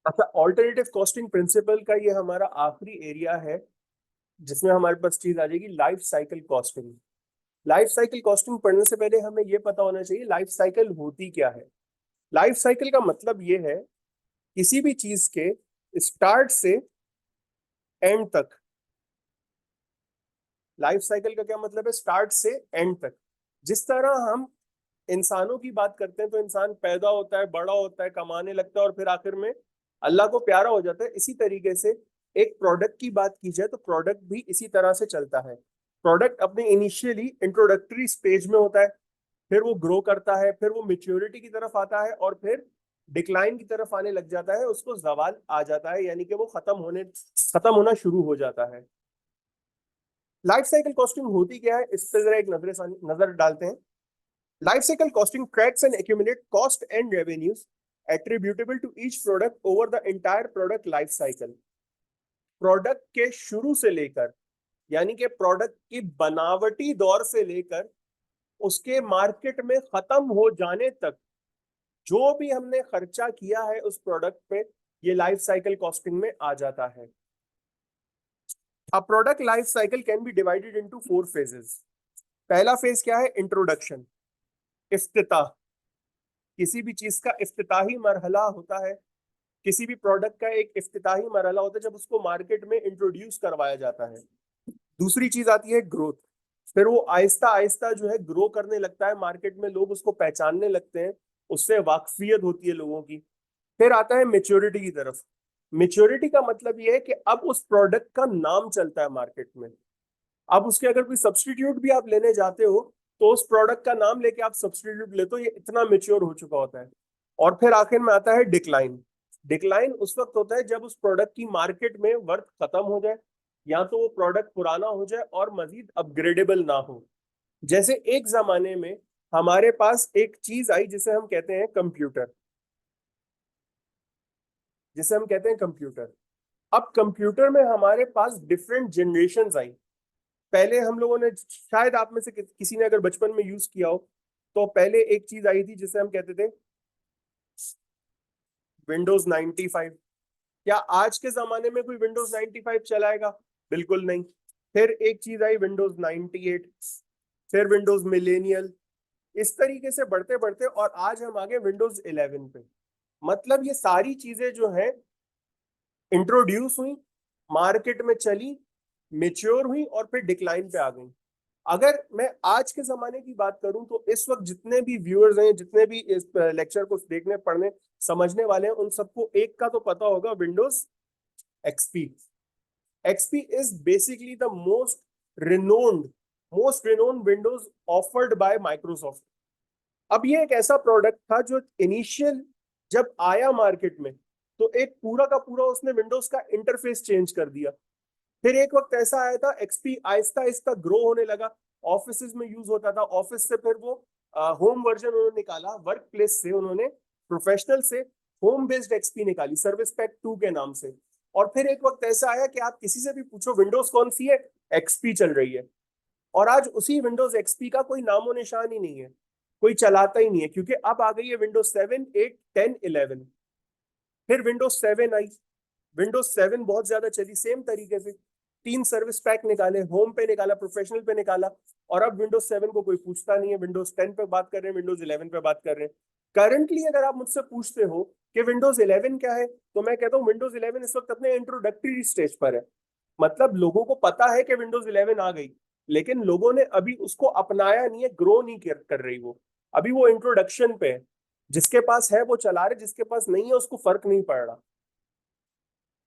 अच्छा, alternative costing principal का ये हमारा आखिरी एरिया है जिसमें हमारे पास चीज आ जाएगी life cycle costing. Life cycle costing पढ़ने से पहले हमें ये पता होना चाहिए लाइफ साइकिल होती क्या है। लाइफ साइकिल का मतलब ये है किसी भी चीज के स्टार्ट से एंड तक। लाइफ साइकिल का क्या मतलब है? स्टार्ट से एंड तक। जिस तरह हम इंसानों की बात करते हैं तो इंसान पैदा होता है, बड़ा होता है, कमाने लगता है और फिर आखिर में अल्लाह को प्यारा हो जाता है। इसी तरीके से एक प्रोडक्ट की बात की जाए तो प्रोडक्ट भी इसी तरह से चलता है। प्रोडक्ट अपने इनिशियली इंट्रोडक्टरी स्टेज में होता है, फिर वो ग्रो करता है, फिर वो मेच्योरिटी की तरफ आता है और फिर डिक्लाइन की तरफ आने लग जाता है, उसको जवाल आ जाता है, यानी कि वो खत्म होना शुरू हो जाता है। लाइफ साइकिल कॉस्टिंग होती क्या है इस पर जरा एक नजर डालते हैं। Life cycle costing tracks and accumulate cost and revenues attributable to each product over the entire product life cycle। Product के शुरू से लेकर, यानी कि प्रोडक्ट की बनावटी दौर से लेकर उसके मार्केट में खत्म हो जाने तक जो भी हमने खर्चा किया है उस प्रोडक्ट पे, ये लाइफ साइकिल कॉस्टिंग में आ जाता है। A product life cycle can be divided into 4 phases. पहला फेज क्या है? इंट्रोडक्शन, इफ्तिताह। किसी भी चीज का इफ्तिताही मरहला होता है, किसी भी प्रोडक्ट का एक इफ्तिताही मरहला होता है जब उसको मार्केट में इंट्रोड्यूस करवाया जाता है। दूसरी चीज आती है ग्रोथ। फिर वो आहिस्ता आहिस्ता जो है ग्रो करने लगता है, मार्केट में लोग उसको पहचानने लगते हैं, उससे वाकफियत होती है लोगों की। फिर आता है मेच्योरिटी की तरफ। मेच्योरिटी का मतलब ये है कि अब उस प्रोडक्ट का नाम चलता है मार्केट में। अब उसके अगर कोई सब्सटीट्यूट भी आप लेने जाते हो तो उस प्रोडक्ट का नाम लेके आप सब्सटीट्यूट लेते हो, ये इतना मेच्योर हो चुका होता है। और फिर आखिर में आता है डिक्लाइन। डिक्लाइन उस वक्त होता है जब उस प्रोडक्ट की मार्केट में वर्थ खत्म हो जाए, या तो वो प्रोडक्ट पुराना हो जाए और मजीद अपग्रेडेबल ना हो। जैसे एक जमाने में हमारे पास एक चीज आई जिसे हम कहते हैं कंप्यूटर। अब कंप्यूटर में हमारे पास डिफरेंट जनरेशन आई। पहले हम लोगों ने, शायद आप में से किसी ने अगर बचपन में यूज किया हो, तो पहले एक चीज आई थी जिसे हम कहते थे विंडोज 95। क्या आज के जमाने में कोई विंडोज 95 चलाएगा? बिल्कुल नहीं। फिर एक चीज आई विंडोज 98, फिर विंडोज मिलेनियल। इस तरीके से बढ़ते बढ़ते और आज हम आगे विंडोज 11 पे। मतलब ये सारी चीजें जो हैं इंट्रोड्यूस हुई, मार्केट में चली, मेच्योर हुई और फिर डिक्लाइन पे आ गई। अगर मैं आज के जमाने की बात करूं तो इस वक्त जितने भी व्यूअर्स हैं, जितने भी इस लेक्चर को देखने पढ़ने समझने वाले हैं, उन सबको एक का तो पता होगा, Windows XP. XP is basically the most renowned Windows offered by Microsoft. अब ये एक ऐसा प्रोडक्ट था जो इनिशियल जब आया मार्केट में तो एक पूरा का पूरा उसने विंडोज का इंटरफेस चेंज कर दिया। फिर एक वक्त ऐसा आया था एक्सपी आहिस्ता आहिस्ता ग्रो होने लगा, ऑफिस में यूज होता था, ऑफिस से फिर वो होम वर्जन उन्होंने निकाला, वर्क प्लेस से उन्होंने प्रोफेशनल से होम बेस्ड एक्सपी निकाली सर्विस पैक 2 के नाम से। और फिर एक वक्त ऐसा आया कि आप किसी से भी पूछो विंडोज कौन सी है, एक्सपी चल रही है। और आज उसी विंडोज एक्सपी का कोई नामो निशान ही नहीं है, कोई चलाता ही नहीं है, क्योंकि अब आ गई है विंडोज 7, 8, 10, 11। फिर विंडोज 7 आई। विंडोज 7 बहुत ज्यादा चली, सेम तरीके से 3 सर्विस पैक निकाले, होम पे निकाला, प्रोफेशनल पे निकाला। और अब विंडोज 7 को कोई पूछता नहीं है, विंडोज 10 पे बात कर रहे हैं, विंडोज 11 पे बात कर रहे हैं। करंटली अगर आप मुझसे पूछते हो कि विंडोज 11 क्या है, तो मैं कहता हूँ विंडोज 11 इस वक्त अपने इंट्रोडक्टरी स्टेज पर है। मतलब लोगों को पता है कि विंडोज 11 आ गई, लेकिन लोगों ने अभी उसको अपनाया नहीं है, ग्रो नहीं कर रही वो। अभी वो इंट्रोडक्शन पे है। जिसके पास है वो चला रहे, जिसके पास नहीं है उसको फर्क नहीं पड़ रहा।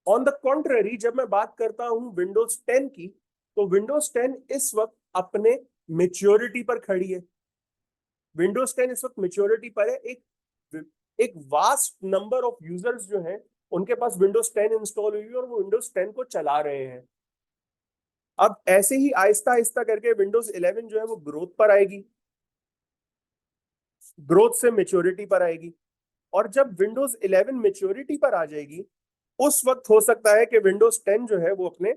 ऑन द कॉन्ट्ररी जब मैं बात करता हूं विंडोज 10 की, तो विंडोज 10 इस वक्त अपने मेच्योरिटी पर खड़ी है। विंडोज 10 इस वक्त मेच्योरिटी पर है। एक वास्ट नंबर ऑफ यूजर्स जो हैं उनके पास विंडोज 10 इंस्टॉल हुई है और वो विंडोज 10 को चला रहे हैं। अब ऐसे ही आहिस्ता आहिस्ता करके विंडोज 11 जो है वो ग्रोथ पर आएगी, ग्रोथ से मेच्योरिटी पर आएगी। और जब विंडोज 11 मेच्योरिटी पर आ जाएगी, उस वक्त हो सकता है कि विंडोज 10 जो है वो अपने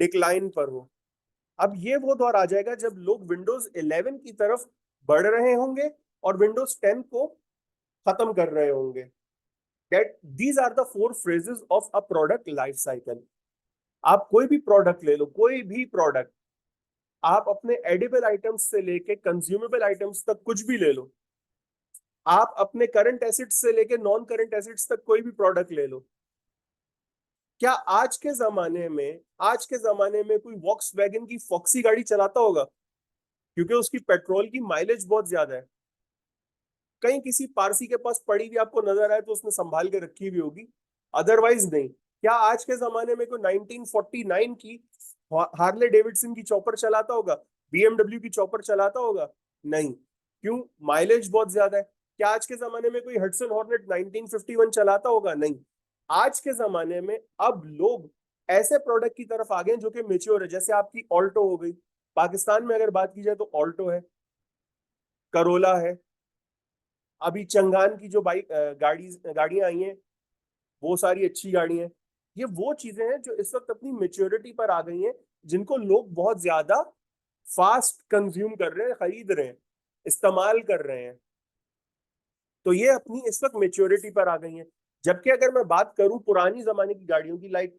डिक्लाइन पर हो। अब ये वो दौर आ जाएगा जब लोग विंडोज 11 की तरफ बढ़ रहे होंगे और विंडोज 10 को खत्म कर रहे होंगे। that these are the four phases of a product life cycle. आप कोई भी प्रोडक्ट ले लो, कोई भी प्रोडक्ट, आप अपने एडिबल आइटम्स से लेके कंज्यूमेबल आइटम्स तक कुछ भी ले लो, आप अपने करंट एसेट्स से लेके नॉन करंट एसेट्स तक कोई भी प्रोडक्ट ले लो, क्या आज के जमाने में कोई वॉक्सवैगन की फॉक्सी गाड़ी चलाता होगा? क्योंकि उसकी पेट्रोल की माइलेज बहुत ज्यादा है। कहीं किसी पारसी के पास पड़ी हुई आपको नजर आए तो उसने संभाल के रखी हुई होगी, अदरवाइज नहीं। क्या आज के जमाने में कोई 1949 की हार्ले डेविडसन की चॉपर चलाता होगा, बीएमडब्ल्यू की चॉपर चलाता होगा? नहीं। क्यों? माइलेज बहुत ज्यादा है। क्या आज के जमाने में कोई हडसन हॉर्नेट 1951 चलाता होगा? नहीं। आज के जमाने में अब लोग ऐसे प्रोडक्ट की तरफ आ गए जो कि मेच्योर है, जैसे आपकी ऑल्टो हो गई। पाकिस्तान में अगर बात की जाए तो ऑल्टो है, करोला है, अभी चंगान की जो बाइक गाड़ियां आई हैं वो सारी अच्छी गाड़ी हैं। ये वो चीजें हैं जो इस वक्त अपनी मेच्योरिटी पर आ गई हैं, जिनको लोग बहुत ज्यादा फास्ट कंज्यूम कर रहे हैं, खरीद रहे हैं, इस्तेमाल कर रहे हैं। तो ये अपनी इस वक्त मेच्योरिटी पर आ गई हैं। जबकि अगर मैं बात करूं पुरानी जमाने की गाड़ियों की, लाइक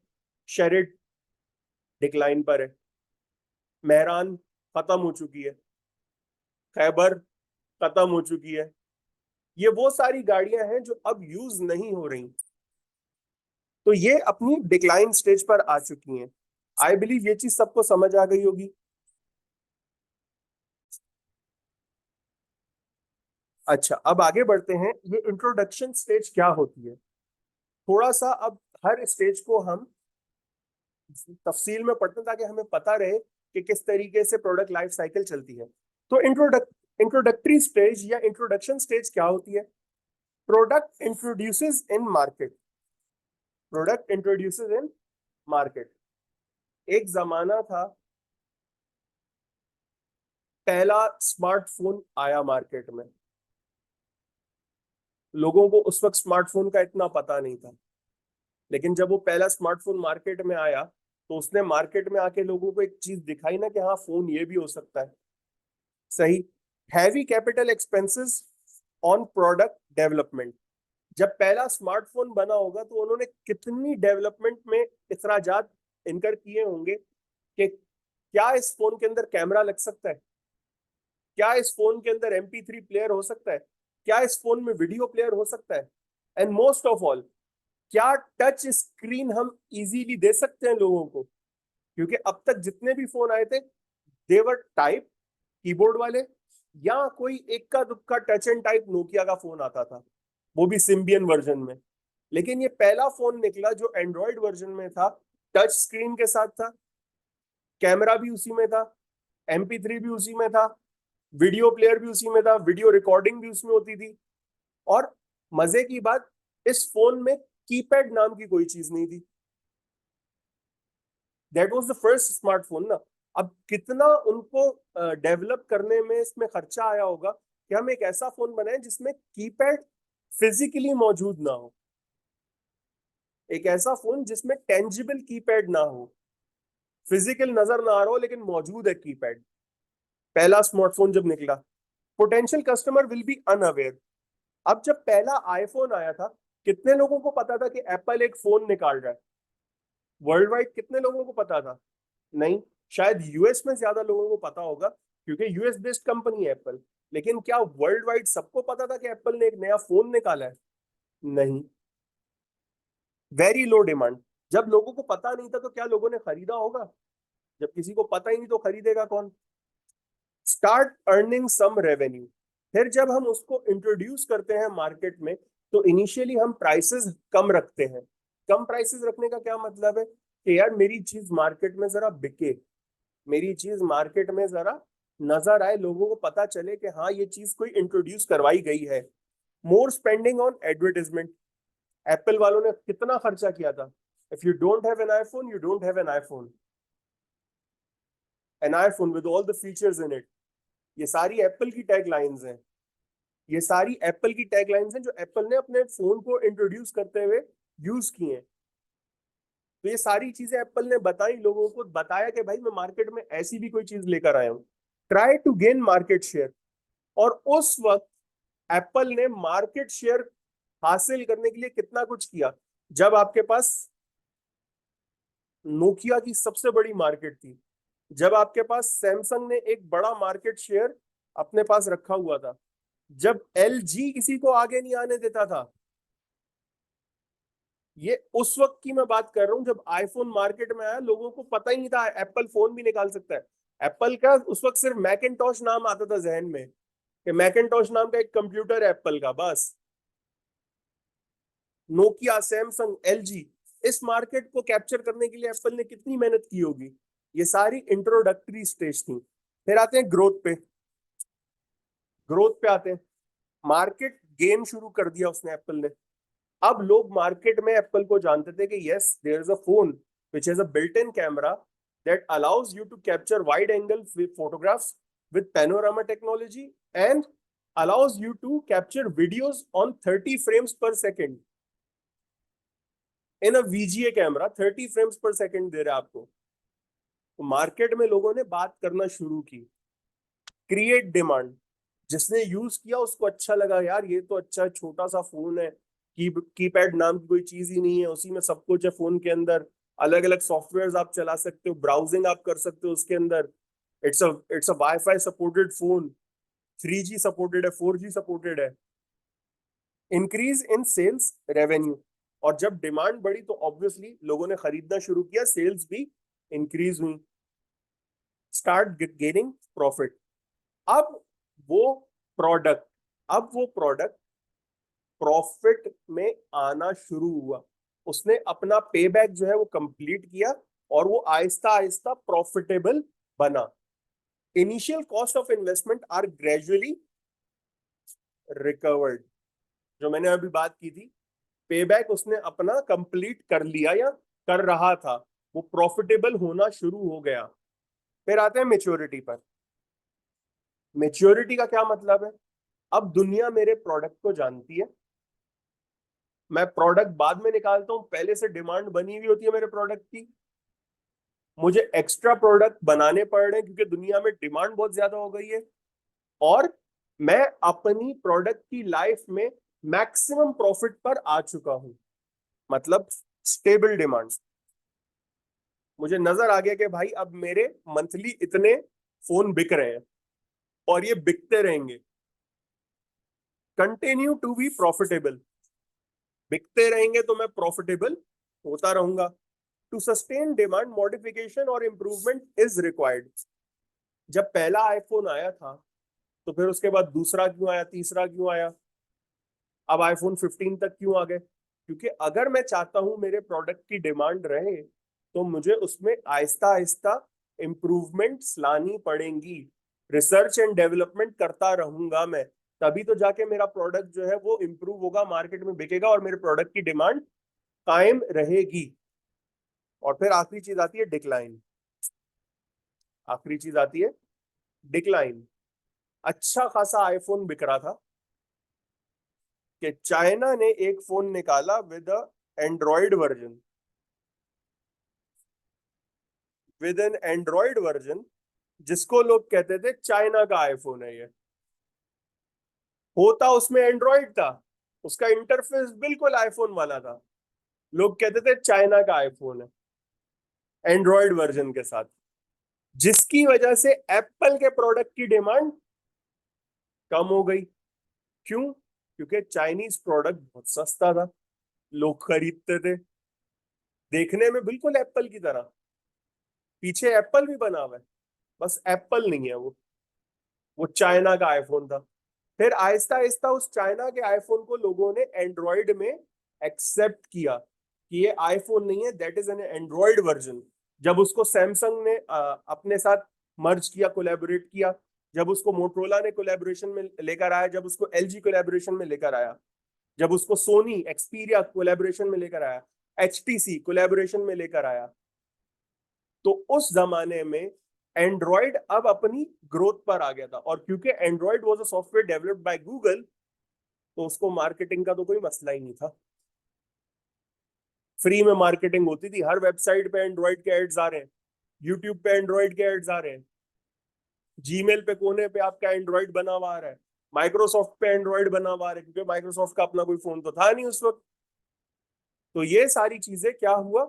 शेरिट डिक्लाइन पर है, मेहरान खत्म हो चुकी है, खैबर खत्म हो चुकी है, ये वो सारी गाड़ियां हैं जो अब यूज नहीं हो रही। तो ये अपनी डिक्लाइन स्टेज पर आ चुकी हैं। आई बिलीव ये चीज सबको समझ आ गई होगी। अच्छा, अब आगे बढ़ते हैं, ये इंट्रोडक्शन स्टेज क्या होती है, थोड़ा सा अब हर स्टेज को हम तफसील में पढ़ते हैं ताकि हमें पता रहे कि किस तरीके से प्रोडक्ट लाइफ साइकिल चलती है। तो इंट्रोडक्टरी स्टेज या इंट्रोडक्शन स्टेज क्या होती है? प्रोडक्ट इंट्रोड्यूसेस इन मार्केट, प्रोडक्ट इंट्रोड्यूसेस इन मार्केट। एक जमाना था, पहला स्मार्टफोन आया मार्केट में, लोगों को उस वक्त स्मार्टफोन का इतना पता नहीं था, लेकिन जब वो पहला स्मार्टफोन मार्केट में आया तो उसने मार्केट में आके लोगों को एक चीज दिखाई ना कि हाँ फोन ये भी हो सकता है। सही। Heavy capital expenses on product development. जब पहला स्मार्टफोन बना होगा तो उन्होंने कितनी डेवलपमेंट में इखराजात इनकर किए होंगे कि क्या इस फोन के अंदर कैमरा लग सकता है, क्या इस फोन के अंदर MP3 प्लेयर हो सकता है, क्या इस फोन में वीडियो प्लेयर हो सकता है, एंड मोस्ट ऑफ ऑल, क्या टच स्क्रीन हम इजीली दे सकते हैं लोगों को? क्योंकि अब तक जितने भी फोन आए थे देवर टाइप कीबोर्ड वाले, या कोई एक का दुक्का टच एंड टाइप नोकिया का फोन आता था, वो भी सिम्बियन वर्जन में। लेकिन ये पहला फोन निकला जो एंड्रॉयड वर्जन में था, टच स्क्रीन के साथ था, कैमरा भी उसी में था, MP3 भी उसी में था, वीडियो प्लेयर भी उसी में था, वीडियो रिकॉर्डिंग भी उसमें होती थी। और मजे की बात, इस फोन में कीपैड नाम की कोई चीज नहीं थी। That was the first smartphone ना। अब कितना उनको डेवलप करने में इसमें खर्चा आया होगा कि हम एक ऐसा फोन बनाए जिसमें कीपैड फिजिकली मौजूद ना हो, एक ऐसा फोन जिसमें टेंजिबल कीपैड ना हो, फिजिकल नजर ना आ रहा हो लेकिन मौजूद है कीपैड। पहला स्मार्टफोन जब निकला, potential customer will be unaware. अब जब पहला आईफोन आया था, कितने लोगों को पता था कि एप्पल एक फोन निकाल रहा है? वर्ल्ड वाइड कितने लोगों को पता था? नहीं। शायद यूएस में ज्यादा लोगों को पता होगा क्योंकि यूएस बेस्ड कंपनी है एप्पल। लेकिन क्या वर्ल्ड वाइड सबको पता था कि एप्पल ने एक नया फोन निकाला है? नहीं। Very low demand. जब लोगों को पता नहीं था तो क्या लोगों ने खरीदा होगा? जब किसी को पता ही नहीं तो खरीदेगा कौन? Start earning some revenue. फिर जब हम उसको इंट्रोड्यूस करते हैं मार्केट में तो इनिशियली हम प्राइसेस कम रखते हैं। कम प्राइसेस रखने का क्या मतलब है कि यार मेरी चीज मार्केट में जरा बिके, मेरी चीज मार्केट में जरा नजर आए, लोगों को पता चले कि हाँ ये चीज कोई इंट्रोड्यूस करवाई गई है। मोर स्पेंडिंग ऑन एडवर्टाइजमेंट। एप्पल वालों ने कितना खर्चा किया था? If you don't have an iPhone, you don't have an iPhone with all the features in it. ये सारी एप्पल की टैग लाइन्स हैं, ये सारी एप्पल की टैग लाइन्स हैं जो एप्पल ने अपने फोन को इंट्रोड्यूस करते हुए यूज की हैं। तो ये सारी चीजें एप्पल ने बताई, लोगों को बताया कि भाई मैं मार्केट में ऐसी भी कोई चीज लेकर आया हूँ। Try to gain market share. और उस वक्त एप्पल ने मार्केट शेयर हासिल करने के लिए कितना कुछ किया। जब आपके पास नोकिया की सबसे बड़ी मार्केट थी, जब आपके पास सैमसंग ने एक बड़ा मार्केट शेयर अपने पास रखा हुआ था, जब एलजी किसी को आगे नहीं आने देता था, ये उस वक्त की मैं बात कर रहा हूं जब आईफोन मार्केट में आया, लोगों को पता ही नहीं था एप्पल फोन भी निकाल सकता है। एप्पल का उस वक्त सिर्फ मैकिनटॉश नाम आता था जहन में, कि मैकिनटॉश नाम का एक कंप्यूटर है एप्पल का, बस। नोकिया, सैमसंग, एलजी, इस मार्केट को कैप्चर करने के लिए एप्पल ने कितनी मेहनत की होगी। ये सारी इंट्रोडक्टरी स्टेज थी। फिर आते हैं ग्रोथ पे। ग्रोथ पे आते हैं, मार्केट गेन शुरू कर दिया उसने, एप्पल ने। अब लोग मार्केट में एप्पल को जानते थे कि yes there is a phone which has a built in camera that allows you to capture wide angle photographs with panorama technology and allows you to capture videos on 30 frames per second in a VGA camera। 30 frames per second दे रहा है आपको। तो market में लोगों ने बात करना शुरू की, क्रिएट डिमांड। जिसने यूज किया उसको अच्छा लगा, यार ये तो अच्छा छोटा सा फोन है, कीपैड नाम की कोई चीज ही नहीं है, उसी में सब कुछ है फोन के अंदर, अलग अलग सॉफ्टवेयर आप चला सकते हो, ब्राउजिंग आप कर सकते हो उसके अंदर। It's a wifi supported phone, 3G supported है, 4G सपोर्टेड है। इंक्रीज इन सेल्स रेवेन्यू, और जब डिमांड बढ़ी तो ऑब्वियसली लोगों ने खरीदना शुरू किया, सेल्स भी इंक्रीज हुई, स्टार्ट गेनिंग प्रॉफिट। अब वो प्रोडक्ट अब वो प्रोडक्ट प्रॉफिट में आना शुरू हुआ, उसने अपना पे बैक जो है वो कंप्लीट किया, और वो आहिस्ता आहिस्ता प्रॉफिटेबल बना। Initial cost of investment are gradually recovered. जो मैंने अभी बात की थी, पे बैक उसने अपना कंप्लीट कर लिया या कर रहा था, वो प्रॉफिटेबल होना शुरू हो गया। फिर आते हैं मेच्योरिटी पर। मेच्योरिटी का क्या मतलब है? अब दुनिया मेरे प्रोडक्ट को जानती है, मैं प्रोडक्ट बाद में निकालता हूं, पहले से डिमांड बनी हुई होती है मेरे प्रोडक्ट की, मुझे एक्स्ट्रा प्रोडक्ट बनाने पड़ रहे हैं क्योंकि दुनिया में डिमांड बहुत ज्यादा हो गई है, और मैं अपनी प्रोडक्ट की लाइफ में मैक्सिमम प्रॉफिट पर आ चुका हूं। मतलब स्टेबल डिमांड। मुझे नजर आ गया कि भाई अब मेरे मंथली इतने फोन बिक रहे हैं और ये बिकते रहेंगे, कंटिन्यू टू बी प्रॉफिटेबल। बिकते रहेंगे तो मैं प्रॉफिटेबल होता रहूंगा। टू सस्टेन डिमांड मॉडिफिकेशन और इंप्रूवमेंट इज रिक्वायर्ड। जब पहला आईफोन आया था तो फिर उसके बाद दूसरा क्यों आया, तीसरा क्यों आया, अब आईफोन 15 तक क्यों आ गए? क्योंकि अगर मैं चाहता हूं मेरे प्रोडक्ट की डिमांड रहे तो मुझे उसमें आहिस्ता आहिस्ता इंप्रूवमेंट्स लानी पड़ेंगी, रिसर्च एंड डेवलपमेंट करता रहूंगा मैं, तभी तो जाके मेरा प्रोडक्ट जो है वो इंप्रूव होगा, मार्केट में बिकेगा और मेरे प्रोडक्ट की डिमांड कायम रहेगी। और फिर आखिरी चीज आती है डिक्लाइन। आखिरी चीज आती है डिक्लाइन। अच्छा खासा आईफोन बिक रहा था कि चाइना ने एक फोन निकाला with Android version, with an Android version, जिसको लोग कहते थे चाइना का आईफोन है ये। होता उसमें एंड्रॉइड था, उसका इंटरफेस बिल्कुल आईफोन वाला था, लोग कहते थे चाइना का आईफोन है एंड्रॉइड वर्जन के साथ, जिसकी वजह से एप्पल के प्रोडक्ट की डिमांड कम हो गई। क्यों? क्योंकि चाइनीज प्रोडक्ट बहुत सस्ता था, लोग खरीदते थे, देखने में बिल्कुल एप्पल की तरह, पीछे एप्पल भी बना हुआ है, बस एप्पल नहीं है वो चाइना का आईफोन था। फिर आहिस्ता आहिस्ता उस चाइना के आईफोन को लोगों ने एंड्रॉइड में एक्सेप्ट किया कि ये आईफोन नहीं है, that is an Android version. जब उसको सैमसंग ने अपने साथ मर्ज किया, कोलैबोरेट किया, जब उसको मोटरोला ने कोलैबोरेशन में लेकर आया, जब उसको एलजी कोलैबोरेशन में लेकर आया, जब उसको सोनी एक्सपीरिया कोलैबोरेशन में लेकर आया, एचटीसी कोलैबोरेशन में लेकर आया, तो उस जमाने में एंड्रॉइड अब अपनी ग्रोथ पर आ गया था। और क्योंकि Android was a software developed by Google, तो उसको मार्केटिंग का तो कोई मसला ही नहीं था, फ्री में मार्केटिंग होती थी, हर वेबसाइट पे एंड्रॉइड के एड्स आ रहे हैं, यूट्यूब पे एंड्रॉइड के एड्स आ रहे हैं, जीमेल पे कोने पे आपका एंड्रॉइड बना हुआ आ रहा है, माइक्रोसॉफ्ट पे एंड्रॉइड बना हुआ है, क्योंकि माइक्रोसॉफ्ट का अपना कोई फोन तो था नहीं उस वक्त। तो ये सारी चीजें क्या हुआ,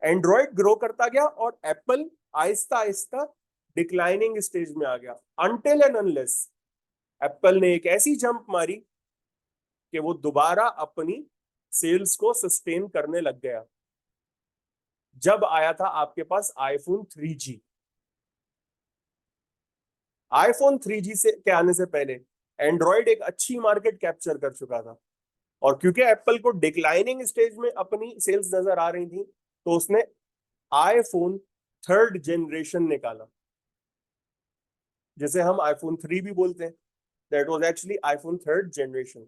एंड्रॉइड ग्रो करता गया और Apple Aahista Aahista declining stage में आ गया, अनटिल एंड अनलेस एप्पल ने एक ऐसी जंप मारी कि वो दोबारा अपनी सेल्स को सस्टेन करने लग गया, जब आया था आपके पास आईफोन 3G। आईफोन 3G से के आने से पहले एंड्रॉइड एक अच्छी मार्केट कैप्चर कर चुका था, और क्योंकि एप्पल को डिक्लाइनिंग स्टेज में अपनी सेल्स नजर आ रही थी, तो उसने आईफोन 3rd जनरेशन निकाला, जैसे हम आईफोन 3 भी बोलते हैं, that was actually iPhone 3rd generation.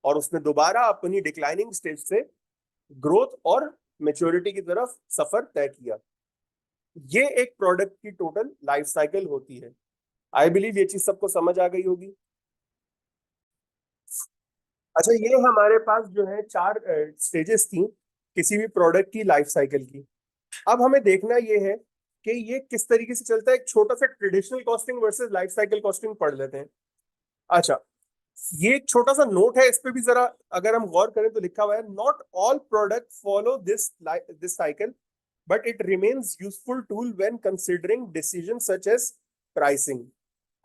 और उसने दोबारा अपनी डिक्लाइनिंग स्टेज से ग्रोथ और मेच्योरिटी की तरफ सफर तय किया। ये एक प्रोडक्ट की टोटल लाइफ साइकिल होती है। आई बिलीव ये चीज सबको समझ आ गई होगी। अच्छा, ये हमारे पास जो है 4 स्टेजेस थी किसी भी प्रोडक्ट की लाइफ साइकिल की। अब हमें देखना ये है कि ये किस तरीके से चलता है। एक छोटा सा traditional costing versus life cycle costing पढ़ लेते हैं। अच्छा, ये एक छोटा सा नोट है, इस पे भी जरा अगर हम गौर करें तो लिखा हुआ है, not all product follow this cycle but it remains useful tool when considering decision such as pricing.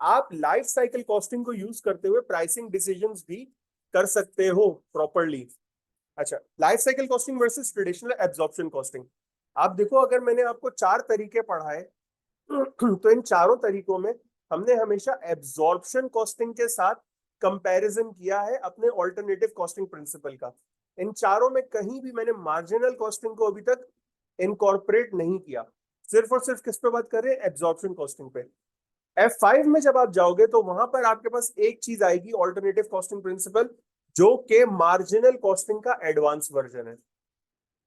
आप लाइफ साइकिल कॉस्टिंग को यूज करते हुए प्राइसिंग डिसीजंस भी कर सकते हो प्रॉपरली। अच्छा, life cycle costing versus traditional absorption costing. आप देखो, अगर मैंने आपको 4 तरीके पढ़ाए तो इन चारों तरीकों में हमने हमेशा एब्जॉर्प्शन कॉस्टिंग के साथ कंपैरिजन किया है अपने ऑल्टरनेटिव कॉस्टिंग प्रिंसिपल का। इन चारों में कहीं भी मैंने मार्जिनल कॉस्टिंग को अभी तक इनकॉर्पोरेट नहीं किया, सिर्फ और सिर्फ किस पे बात कर रहे हैं, एब्जॉर्प्शन कॉस्टिंग पे। F5 में जब आप जाओगे तो वहां पर आपके पास एक चीज आएगी, ऑल्टरनेटिव कॉस्टिंग प्रिंसिपल, जो के मार्जिनल कॉस्टिंग का एडवांस वर्जन है।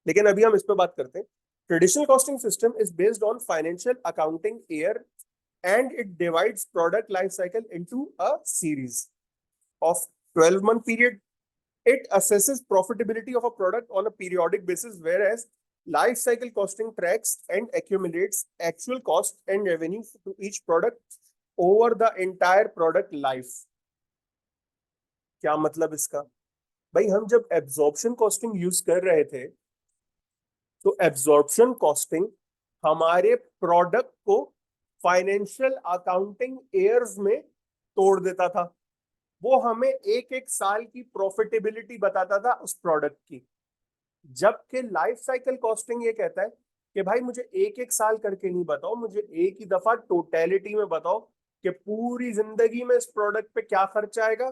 लेकिन अभी हम इस पे बात करते हैं। Traditional costing system is based on financial accounting year and it divides product life cycle into a series of 12-month period. It assesses profitability of a product on a periodic basis, whereas life cycle costing tracks and accumulates actual cost and revenue to each product over the entire product life. क्या मतलब इसका? भाई, हम जब absorption costing use कर रहे थे तो एब्जॉर्प्शन कॉस्टिंग हमारे प्रोडक्ट को फाइनेंशियल अकाउंटिंग ईयर्स में तोड़ देता था। वो हमें एक एक साल की प्रॉफिटेबिलिटी बताता था उस प्रोडक्ट की, जबकि लाइफ साइकिल कॉस्टिंग ये कहता है कि भाई मुझे एक एक साल करके नहीं बताओ, मुझे एक ही दफा टोटलिटी में बताओ कि पूरी जिंदगी में इस प्रोडक्ट पे क्या खर्चा आएगा,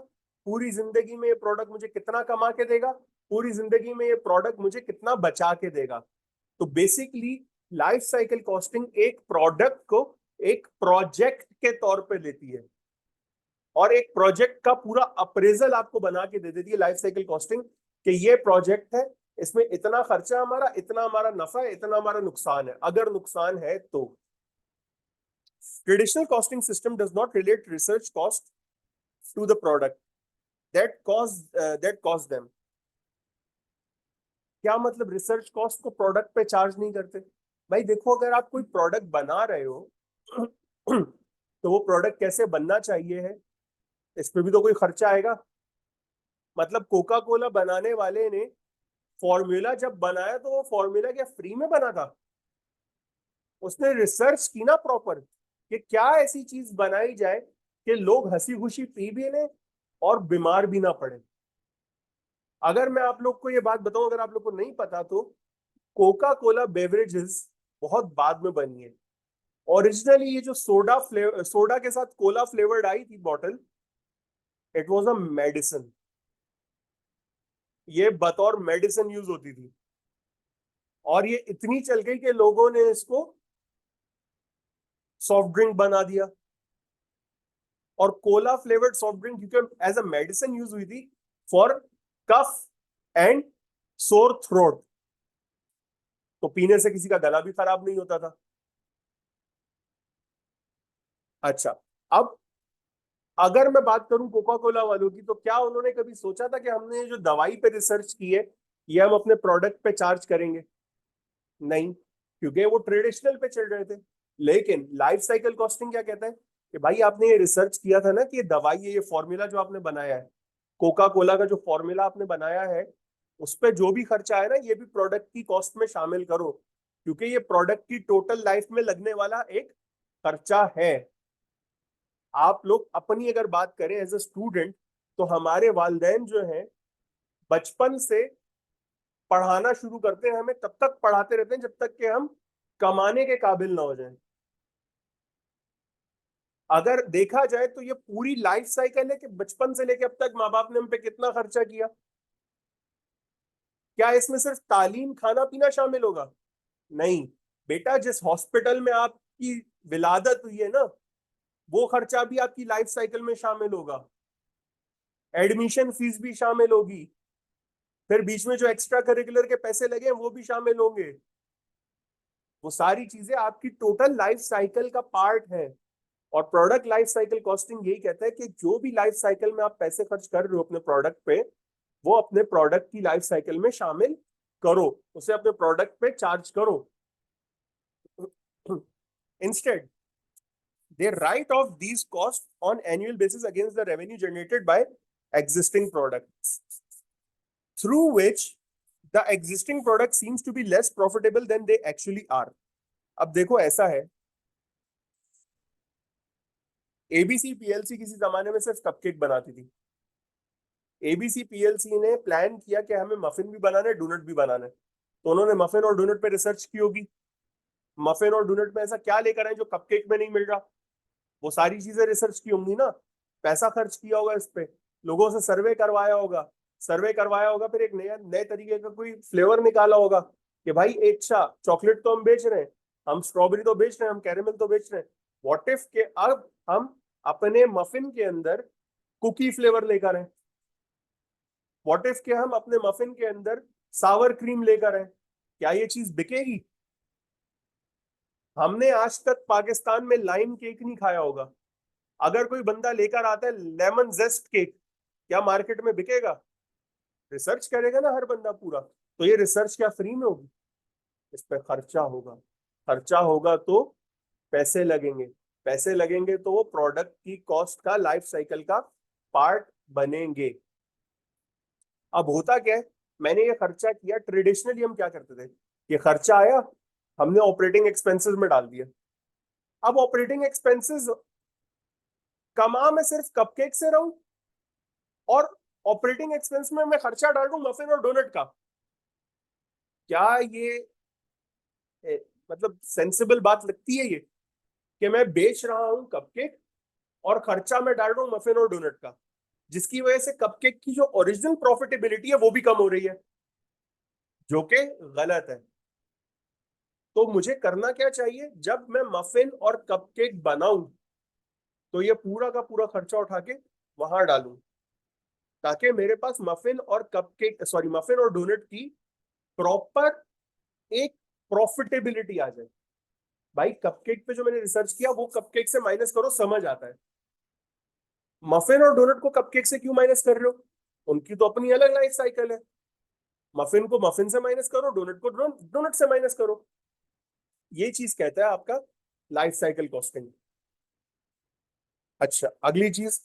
पूरी जिंदगी में ये प्रोडक्ट मुझे कितना कमा के देगा, पूरी जिंदगी में ये प्रोडक्ट मुझे कितना बचा के देगा। तो बेसिकली लाइफ साइकिल कॉस्टिंग एक प्रोडक्ट को एक प्रोजेक्ट के तौर पे लेती है और एक प्रोजेक्ट का पूरा अप्रेजल आपको बना के दे देती है लाइफ साइकिल कॉस्टिंग, कि ये प्रोजेक्ट है, इसमें इतना खर्चा हमारा, इतना हमारा नफा है, इतना हमारा नुकसान है, अगर नुकसान है तो। Traditional costing system does not relate research cost to the product that cost them. क्या मतलब रिसर्च कॉस्ट को प्रोडक्ट पे चार्ज नहीं करते? भाई देखो, अगर आप कोई प्रोडक्ट बना रहे हो तो वो प्रोडक्ट कैसे बनना चाहिए है, इस पे भी तो कोई खर्चा आएगा। मतलब कोका कोला बनाने वाले ने फॉर्मूला जब बनाया तो वो फॉर्मूला क्या फ्री में बना था? उसने रिसर्च की ना प्रॉपर, कि क्या ऐसी चीज बनाई जाए कि लोग हंसी खुशी पी भी लें और बीमार भी ना पड़े। अगर मैं आप लोग को ये बात बताऊं, अगर आप लोग को नहीं पता, तो कोका कोला बेवरेजेस बहुत बाद में बनी है। ओरिजिनली ये जो सोडा के साथ कोला फ्लेवर्ड आई थी bottle, it was a medicine. ये बतौर मेडिसिन यूज होती थी, और ये इतनी चल गई कि लोगों ने इसको सॉफ्ट ड्रिंक बना दिया। और कोला फ्लेवर्ड सॉफ्ट ड्रिंक क्योंकि एज अ मेडिसिन यूज हुई थी for cough and sore throat, तो पीने से किसी का गला भी खराब नहीं होता था। अच्छा, अब अगर मैं बात करूं कोका कोला वालों की, तो क्या उन्होंने कभी सोचा था कि हमने जो दवाई पे रिसर्च की है ये हम अपने प्रोडक्ट पे चार्ज करेंगे? नहीं, क्योंकि वो ट्रेडिशनल पे चल रहे थे। लेकिन लाइफ साइकिल कॉस्टिंग क्या कहता है कि भाई आपने ये रिसर्च किया था ना कि ये दवाई है, ये फॉर्मूला जो आपने बनाया है, कोका कोला का जो फॉर्मूला आपने बनाया है, उस पर जो भी खर्चा है ना ये भी प्रोडक्ट की कॉस्ट में शामिल करो, क्योंकि ये प्रोडक्ट की टोटल लाइफ में लगने वाला एक खर्चा है। आप लोग अपनी अगर बात करें एज अ स्टूडेंट, तो हमारे वालिदैन जो हैं बचपन से पढ़ाना शुरू करते हैं, हमें तब तक पढ़ाते रहते हैं जब तक कि हम कमाने के काबिल ना हो जाएं। अगर देखा जाए तो ये पूरी लाइफ साइकिल है कि बचपन से लेके अब तक माँ बाप ने हम पे कितना खर्चा किया। क्या इसमें सिर्फ तालीम खाना पीना शामिल होगा? नहीं बेटा, जिस हॉस्पिटल में आपकी विलादत हुई है ना, वो खर्चा भी आपकी लाइफ साइकिल में शामिल होगा, एडमिशन फीस भी शामिल होगी, फिर बीच में जो एक्स्ट्रा करिकुलर के पैसे लगे वो भी शामिल होंगे। वो सारी चीजें आपकी टोटल लाइफ साइकिल का पार्ट है। और प्रोडक्ट लाइफ साइकिल कॉस्टिंग यही कहता है कि जो भी लाइफ साइकिल में आप पैसे खर्च कर रहे हो अपने प्रोडक्ट पे, वो अपने प्रोडक्ट की लाइफ साइकिल में शामिल करो, उसे अपने प्रोडक्ट पे चार्ज करो। Instead they write off these costs on annual basis against the revenue generated by existing products, through which the existing product seems to be less profitable than they actually are. अब देखो ऐसा है, ABC PLC किसी जमाने में सिर्फ cupcake बनाती थी। एबीसी पीएलसी ने प्लान किया कि हमें मफिन भी बनाना है, डोनट भी बनाना है, तो उन्होंने मफिन और डोनट पे रिसर्च की होगी। मफिन और डोनट में ऐसा क्या लेकर आए जो कपकेक में नहीं मिल रहा? वो सारी चीजें रिसर्च की होंगी ना, पैसा खर्च किया होगा इस पे, लोगों से सर्वे करवाया होगा, फिर एक नया नए तरीके का कोई फ्लेवर निकाला होगा कि भाई अच्छा चॉकलेट तो हम बेच रहे हैं, हम स्ट्रॉबेरी तो बेच रहे हैं, हम कैरेमल तो बेच रहे हैं, व्हाट इफ के अब हम अपने मफिन के अंदर कुकी फ्लेवर लेकर आए, व्हाट इफ के हम अपने मफिन के अंदर सावर क्रीम लेकर आए, क्या ये चीज बिकेगी? हमने आज तक पाकिस्तान में लाइम केक नहीं खाया होगा, अगर कोई बंदा लेकर आता है लेमन जेस्ट केक, क्या मार्केट में बिकेगा? रिसर्च करेगा ना हर बंदा पूरा, तो ये रिसर्च क्या फ्री में होगी? इस पे खर्चा होगा, खर्चा होगा तो पैसे लगेंगे, पैसे लगेंगे तो वो प्रोडक्ट की कॉस्ट का लाइफ साइकिल का पार्ट बनेंगे। अब होता क्या है, मैंने ये खर्चा किया, ट्रेडिशनली हम क्या करते थे, ये खर्चा आया हमने ऑपरेटिंग एक्सपेंसेस में डाल दिया। अब ऑपरेटिंग एक्सपेंसेस कमा मैं सिर्फ कपकेक से रहूं, और ऑपरेटिंग एक्सपेंस में मैं खर्चा डाल दूं मफिन और डोनट का। क्या ये मतलब सेंसिबल बात लगती है ये, कि मैं बेच रहा हूं कपकेक और खर्चा मैं डाल रहा हूं मफिन और डोनट का, जिसकी वजह से कपकेक की जो ओरिजिनल प्रॉफिटेबिलिटी है वो भी कम हो रही है, जो कि गलत है। तो मुझे करना क्या चाहिए, जब मैं मफिन और कपकेक बनाऊं तो ये पूरा का पूरा खर्चा उठा के वहां डालूं, ताकि मेरे पास मफिन और मफिन और डोनट की प्रॉपर एक प्रॉफिटेबिलिटी आ जाए। भाई कपकेक पे जो मैंने रिसर्च किया वो कपकेक से माइनस करो, समझ आता है। मफिन और डोनट को कपकेक से क्यों माइनस कर रहे हो? उनकी तो अपनी अलग लाइफ साइकिल है। मफिन को मफिन से माइनस करो, डोनट को डोनट से माइनस करो। ये चीज कहता है आपका लाइफ साइकिल कॉस्टिंग। अच्छा, अगली चीज,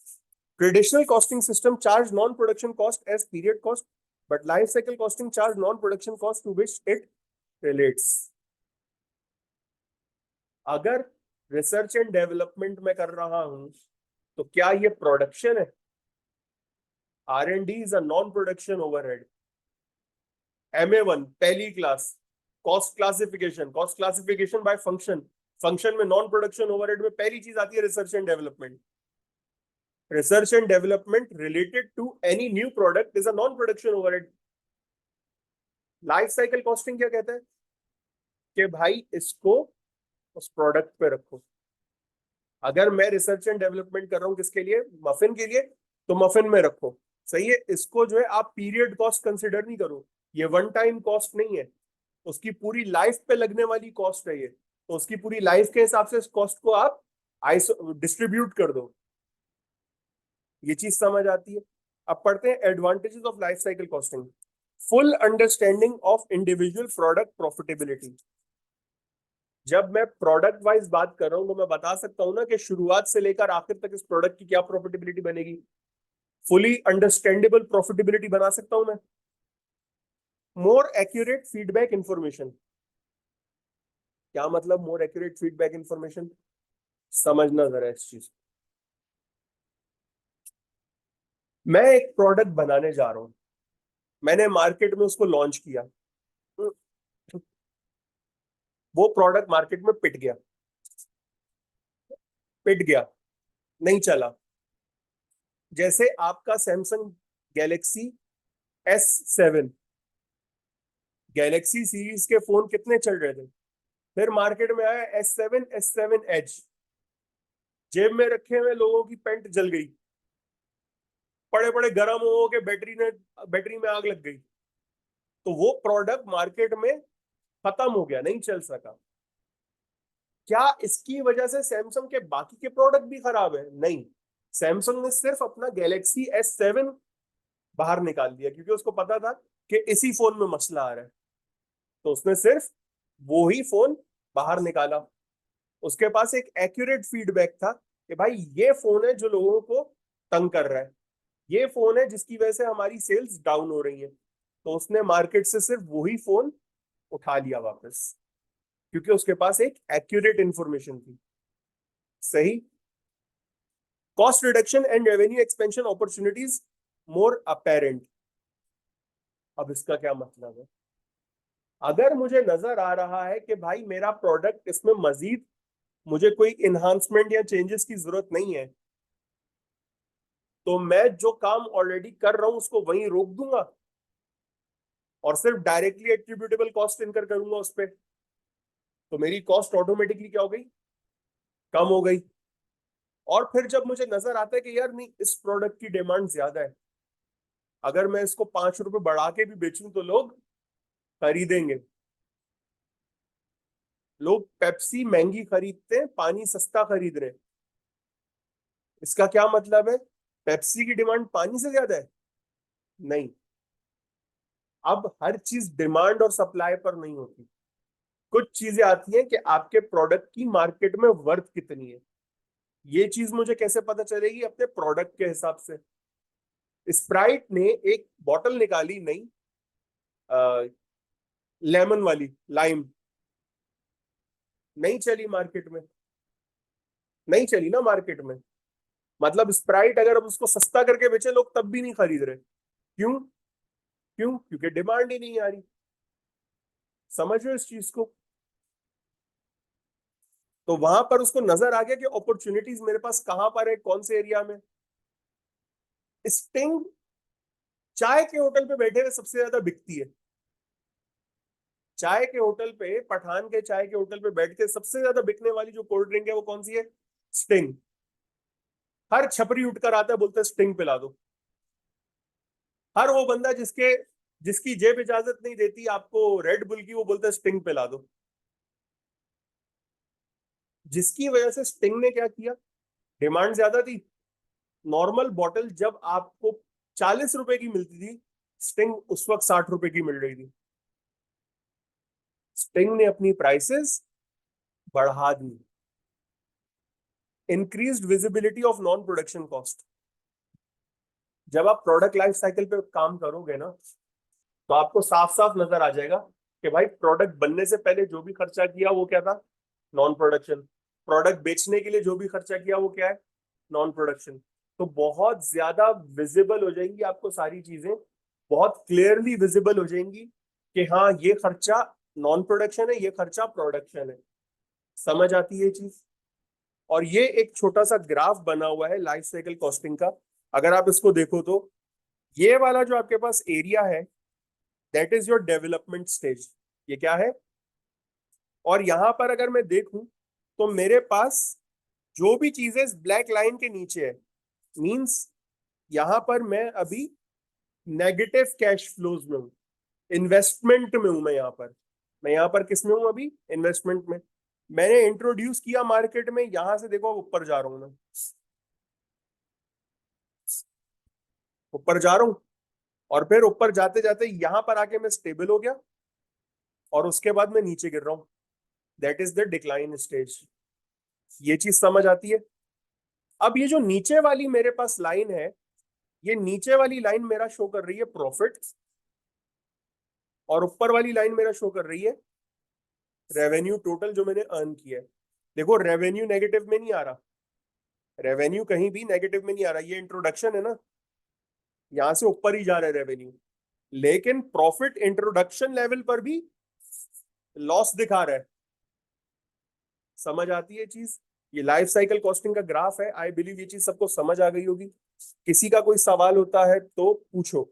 traditional costing system charge non production cost as period cost, but life cycle costing charge non production cost to which it relates. अगर रिसर्च एंड डेवलपमेंट में कर रहा हूं तो क्या ये प्रोडक्शन है? R&D is a non production overhead. MA1 पहली class, cost classification by function, function में नॉन प्रोडक्शन ओवरहेड में पहली चीज आती है research and development. Research and development related to any new product is a non production overhead. Life cycle costing क्या कहता है कि भाई इसको उस प्रोडक्ट पे रखो। अगर मैं रिसर्च एंड डेवलपमेंट कर रहा हूं किसके लिए, मफिन के लिए, तो मफिन में रखो। सही है, इसको जो है आप पीरियड कॉस्ट कंसिडर नहीं करो, ये वन टाइम कॉस्ट नहीं है, उसकी पूरी लाइफ पे लगने वाली कॉस्ट है ये, तो उसकी पूरी लाइफ के हिसाब से इस कॉस्ट को आप डिस्ट्रीब्यूट कर दो। ये चीज समझ आती है। अब पढ़ते हैं advantages of life cycle costing. Full understanding of individual product profitability. जब मैं प्रोडक्ट वाइज बात कर रहा हूं तो मैं बता सकता हूं ना कि शुरुआत से लेकर आखिर तक इस प्रोडक्ट की क्या प्रॉफिटेबिलिटी बनेगी, फुली अंडरस्टैंडेबल प्रॉफिटेबिलिटी बना सकता हूं मैं। मोर एक्यूरेट फीडबैक इंफॉर्मेशन, क्या मतलब मोर एक्यूरेट फीडबैक इंफॉर्मेशन, समझना जरा इस चीज को। मैं एक प्रोडक्ट बनाने जा रहा हूं, मैंने मार्केट में उसको लॉन्च किया, वो प्रोडक्ट मार्केट में पिट गया, पिट गया, नहीं चला। जैसे आपका Samsung Galaxy S7, Galaxy series के फोन कितने चल रहे थे, फिर मार्केट में आया S7, S7 Edge, जेब में रखे हुए लोगों की पेंट जल गई, पड़े पड़े गर्म हो के बैटरी में आग लग गई, तो वो प्रोडक्ट मार्केट में खत्म हो गया, नहीं चल सका। क्या इसकी वजह से सैमसंग के बाकी के प्रोडक्ट भी खराब है? नहीं, सैमसंग ने सिर्फ अपना गैलेक्सी S7 बाहर निकाल दिया क्योंकि उसको पता था कि इसी फोन में मसला आ रहा है, तो उसने सिर्फ वो ही फोन बाहर निकाला। उसके पास एक एक्यूरेट फीडबैक था कि भाई ये फोन है जो लोगों को तंग कर रहा है, ये फोन है जिसकी वजह से हमारी सेल्स डाउन हो रही है, तो उसने मार्केट से सिर्फ वही फोन उठा लिया वापस, क्योंकि उसके पास एक एक्यूरेट इंफॉर्मेशन थी। सही। Cost reduction and revenue expansion opportunities more apparent. अब इसका क्या मतलब है? अगर मुझे नजर आ रहा है कि भाई मेरा प्रोडक्ट इसमें मजीद मुझे कोई इन्हांसमेंट या चेंजेस की जरूरत नहीं है, तो मैं जो काम ऑलरेडी कर रहा हूं उसको वहीं रोक दूंगा और सिर्फ डायरेक्टली एट्रीब्यूटेबल कॉस्ट इनकर करूंगा उस पर, तो मेरी कॉस्ट ऑटोमेटिकली क्या हो गई, कम हो गई। और फिर जब मुझे नजर आता है कि यार नहीं, इस प्रोडक्ट की डिमांड ज्यादा है, अगर मैं इसको 5 रुपए बढ़ा के भी बेचूं तो लोग खरीदेंगे। लोग पेप्सी महंगी खरीदते हैं, पानी सस्ता खरीद रहे हैं, इसका क्या मतलब है? पेप्सी की डिमांड पानी से ज्यादा है? नहीं। अब हर चीज डिमांड और सप्लाई पर नहीं होती, कुछ चीजें आती हैं कि आपके प्रोडक्ट की मार्केट में वर्थ कितनी है। ये चीज मुझे कैसे पता चलेगी? अपने प्रोडक्ट के हिसाब से। स्प्राइट ने एक बॉटल निकाली नई, लेमन वाली, लाइम, नहीं चली मार्केट में, नहीं चली ना मार्केट में। मतलब स्प्राइट अगर अब उसको सस्ता करके बेचे लोग तब भी नहीं खरीद रहे। क्यों? क्यों? क्योंकि डिमांड ही नहीं आ रही। समझ रहे हो इस चीज को? तो वहां पर उसको नजर आ गया कि अपॉर्चुनिटीज मेरे पास कहां पर है, कौन से एरिया में। स्टिंग चाय के होटल पे बैठे हुए सबसे ज्यादा बिकती है। चाय के होटल पे, पठान के चाय के होटल पे बैठ के सबसे ज्यादा बिकने वाली जो कोल्ड ड्रिंक है वो कौन सी है? स्टिंग। हर छपरी उठकर आता है, बोलता है स्टिंग पिला दो। हर वो बंदा जिसकी जेब इजाजत नहीं देती आपको रेड बुल की, वो बोलता है स्टिंग पिला दो। जिसकी वजह से स्टिंग ने क्या किया, डिमांड ज्यादा थी। नॉर्मल बॉटल जब आपको 40 रुपए की मिलती थी, स्टिंग उस वक्त 60 रुपए की मिल रही थी। स्टिंग ने अपनी प्राइसेस बढ़ा दी। Increased visibility of non production cost. जब आप प्रोडक्ट लाइफ साइकिल पे काम करोगे ना, तो आपको साफ साफ नजर आ जाएगा कि भाई प्रोडक्ट बनने से पहले जो भी खर्चा किया वो क्या था, नॉन प्रोडक्शन। प्रोडक्ट बेचने के लिए जो भी खर्चा किया वो क्या है, नॉन प्रोडक्शन। तो बहुत ज्यादा विजिबल हो जाएंगी आपको सारी चीजें, बहुत क्लियरली विजिबल हो जाएंगी कि हाँ ये खर्चा नॉन प्रोडक्शन है, ये खर्चा प्रोडक्शन है। समझ आती है ये चीज? और ये एक छोटा सा ग्राफ बना हुआ है लाइफ साइकिल कॉस्टिंग का, अगर आप इसको देखो तो ये वाला जो आपके पास एरिया है, that is your development stage. ये क्या है? और यहां पर अगर मैं देखूं तो मेरे पास जो भी चीजें ब्लैक लाइन के नीचे है, मींस यहां पर मैं अभी नेगेटिव कैश फ्लोज में हूं, इन्वेस्टमेंट में हूं। मैं यहां पर किस में हूं अभी? इन्वेस्टमेंट में। मैंने इंट्रोड्यूस किया मार्केट में, यहां से देखो ऊपर जा रहा हूं मैं, ऊपर जा रहा हूं, और फिर ऊपर जाते जाते यहां पर आके मैं स्टेबल हो गया, और उसके बाद मैं नीचे गिर रहा हूं। That is the decline stage. ये चीज समझ आती है। अब ये जो नीचे वाली मेरे पास लाइन है, ये नीचे वाली लाइन मेरा शो कर रही है प्रॉफिट, और ऊपर वाली लाइन मेरा शो कर रही है रेवेन्यू टोटल जो मैंने अर्न किया है। देखो रेवेन्यू नेगेटिव में नहीं आ रहा, रेवेन्यू कहीं भी नेगेटिव में नहीं आ रहा, ये इंट्रोडक्शन है ना, यहां से ऊपर ही जा रहा है रेवेन्यू। लेकिन प्रॉफिट इंट्रोडक्शन लेवल पर भी लॉस दिखा रहा है। समझ आती है चीज? ये लाइफ साइकिल कॉस्टिंग का ग्राफ है। आई बिलीव ये चीज सबको समझ आ गई होगी। किसी का कोई सवाल होता है तो पूछो।